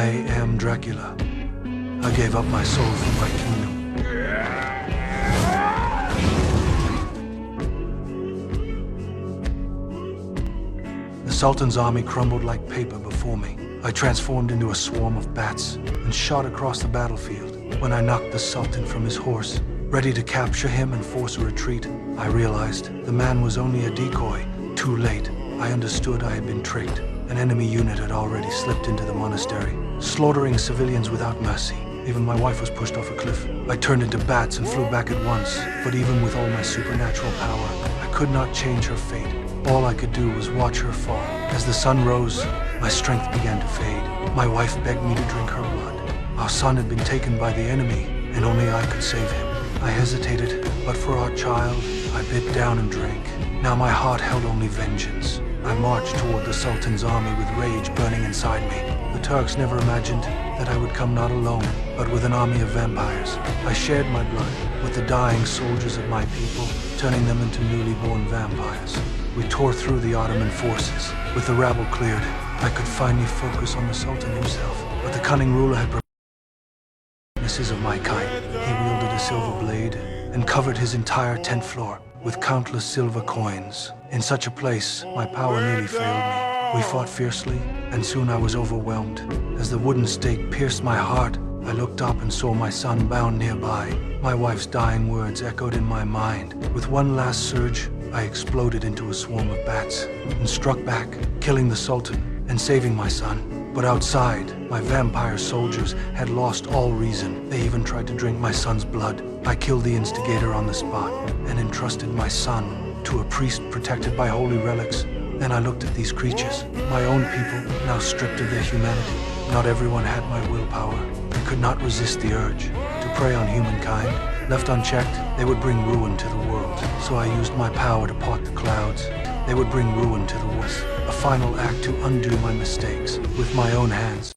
I am Dracula. I gave up my soul for my kingdom. The Sultan's army crumbled like paper before me. I transformed into a swarm of bats and shot across the battlefield. When I knocked the Sultan from his horse, ready to capture him and force a retreat, I realized the man was only a decoy. Too late, I understood I had been tricked. An enemy unit had already slipped into the monastery, slaughtering civilians without mercy. Even my wife was pushed off a cliff. I turned into bats and flew back at once, but even with all my supernatural power, I could not change her fate. All I could do was watch her fall. As the sun rose, my strength began to fade. My wife begged me to drink her blood. Our son had been taken by the enemy, and only I could save him. I hesitated, but for our child, I bit down and drank. Now my heart held only vengeance. I marched toward the Sultan's army with rage burning inside me. The Turks never imagined that I would come not alone, but with an army of vampires. I shared my blood with the dying soldiers of my people, turning them into newly born vampires. We tore through the Ottoman forces. With the rabble cleared, I could finally focus on the Sultan himself. But the cunning ruler had prepared witnesses of my kind. He wielded a silver blade and covered his entire tent floor with countless silver coins. In such a place, my power nearly failed me. We fought fiercely, and soon I was overwhelmed. As the wooden stake pierced my heart, I looked up and saw my son bound nearby. My wife's dying words echoed in my mind. With one last surge, I exploded into a swarm of bats and struck back, killing the Sultan and saving my son. But outside, my vampire soldiers had lost all reason. They even tried to drink my son's blood. I killed the instigator on the spot and entrusted my son to a priest protected by holy relics. Then I looked at these creatures, my own people, now stripped of their humanity. Not everyone had my willpower. They could not resist the urge to prey on humankind. Left unchecked, they would bring ruin to the world. So I used my power to part the clouds. They would bring ruin to the west. A final act to undo my mistakes with my own hands.